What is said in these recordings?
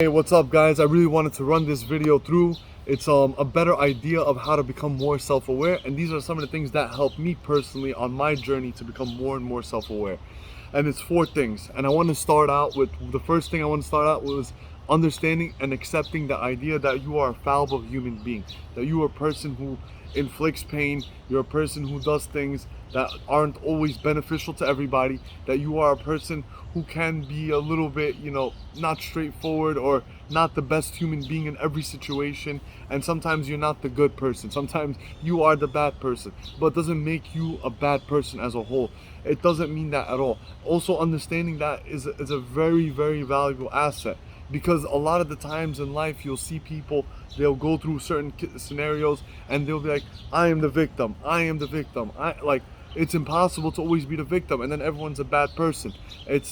Hey, what's up guys? I really wanted to run this video through. It's a better idea of how to become more self-aware, and these are some of the things that help me personally on my journey to become more and more self-aware. And it's 4 things. And I want to start out with the first thing I want to start out with is understanding and accepting the idea that you are a fallible human being, that you are a person who inflicts pain, you're a person who does things that aren't always beneficial to everybody, that you are a person who can be a little bit, not straightforward or not the best human being in every situation, and sometimes you're not the good person, sometimes you are the bad person, but it doesn't make you a bad person as a whole. It doesn't mean that at all. Also, understanding that is a very, very valuable asset, because a lot of the times in life you'll see people, they'll go through certain scenarios and they'll be like, I am the victim, it's impossible to always be the victim, and then everyone's a bad person. It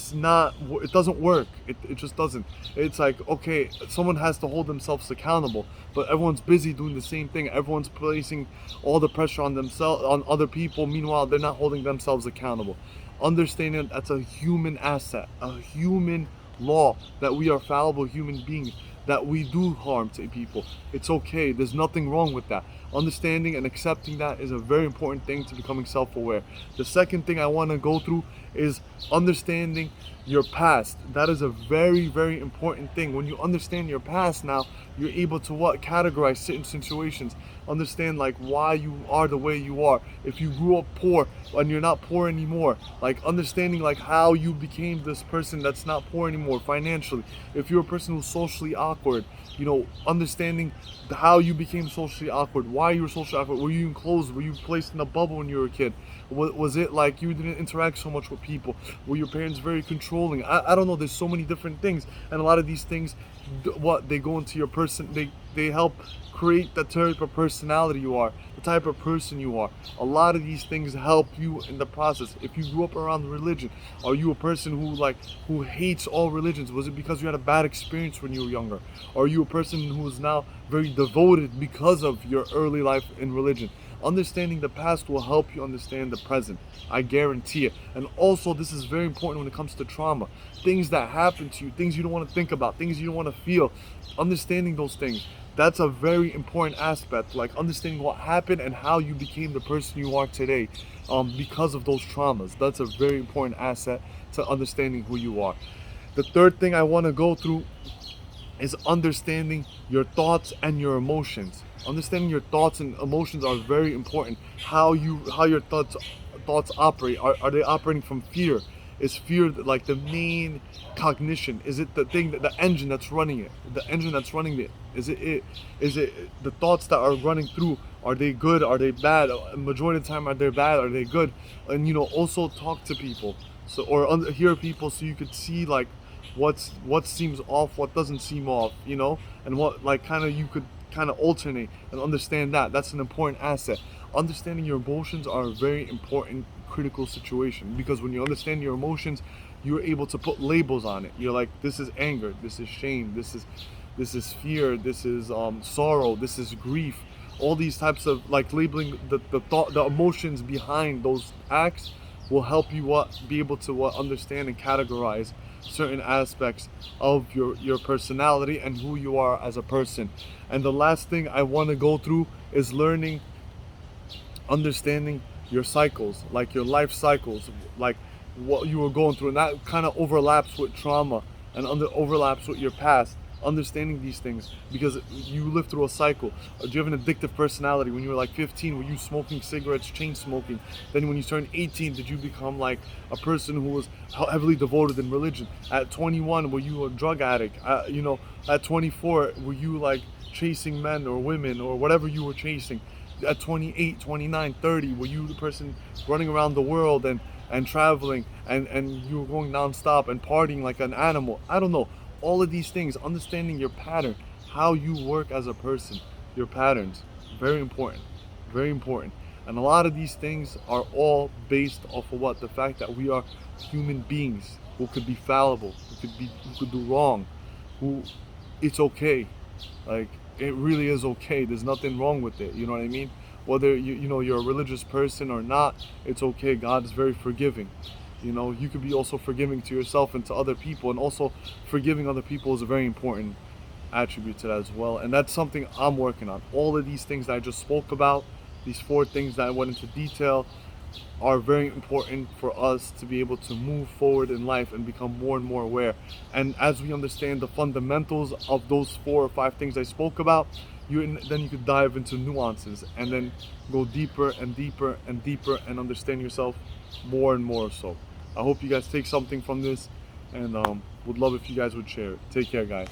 doesn't work. It just doesn't. It's like, okay, someone has to hold themselves accountable, but everyone's busy doing the same thing. Everyone's placing all the pressure on themselves, on other people. Meanwhile, they're not holding themselves accountable. Understanding that's a human asset, a human law, that we are fallible human beings, that we do harm to people. It's okay. There's nothing wrong with that. Understanding and accepting that is a very important thing to becoming self-aware. The second thing I want to go through is understanding your past. That is a very, very important thing. When you understand your past now, you're able to categorize certain situations, understand like why you are the way you are. If you grew up poor and you're not poor anymore, like understanding like how you became this person that's not poor anymore financially. If you're a person who's socially awkward, understanding how you became socially awkward, why you were socially awkward. Were you enclosed? Were you placed in a bubble when you were a kid? Was it like you didn't interact so much with people? Were your parents very controlling? I don't know. There's so many different things, and a lot of these things, they go into your person. They help create the type of personality you are, the type of person you are. A lot of these things help you in the process. If you grew up around religion, are you a person who hates all religions? Was it because you had a bad experience when you were younger? Or are you a person who is now very devoted because of your early life in religion? Understanding the past will help you understand the present. I guarantee it. And also, this is very important when it comes to trauma. Things that happen to you, things you don't want to think about, things you don't want to feel. Understanding those things, that's a very important aspect, like understanding what happened and how you became the person you are today because of those traumas. That's a very important asset to understanding who you are. The third thing I want to go through is understanding your thoughts and your emotions. Understanding your thoughts and emotions are very important. How your thoughts operate. Are they operating from fear? Is fear like the main cognition? Is it the thing, that the engine that's running it? The engine that's running it? Is it the thoughts that are running through? Are they good? Are they bad? Majority of the time, are they bad? Are they good? And also talk to people, hear people, so you could see like what seems off, what doesn't seem off, and what you could kind of alternate and understand that. That's an important asset. Understanding your emotions are a very important critical situation, because when you understand your emotions, you're able to put labels on it. You're like, this is anger, this is shame, this is fear, this is sorrow, this is grief. All these types of like labeling the emotions behind those acts will help you be able to understand and categorize certain aspects of your personality and who you are as a person. And the last thing I want to go through is understanding your cycles, like your life cycles, like what you were going through, and that kind of overlaps with trauma and overlaps with your past. Understanding these things, because you live through a cycle. Do you have an addictive personality? When you were like 15, were you smoking cigarettes, chain smoking? Then when you turned 18, did you become like a person who was heavily devoted in religion? At 21, were you a drug addict? At 24, were you like chasing men or women or whatever you were chasing? At 28, 29, 30, were you the person running around the world and traveling and you were going nonstop and partying like an animal? I don't know. All of these things, understanding your pattern, how you work as a person, your patterns, very important, very important. And a lot of these things are all based off of what? The fact that we are human beings who could be fallible, who could do wrong, it's okay. Like, it really is okay. There's nothing wrong with it. You know what I mean? Whether you're a religious person or not, it's okay. God is very forgiving. You know, you could be also forgiving to yourself and to other people, and also forgiving other people is a very important attribute to that as well. And that's something I'm working on. All of these things that I just spoke about, these 4 things that I went into detail, are very important for us to be able to move forward in life and become more and more aware. And as we understand the fundamentals of those 4 or 5 things I spoke about, then you could dive into nuances and then go deeper and deeper and deeper and understand yourself more and more. So I hope you guys take something from this, and would love if you guys would share it. Take care, guys.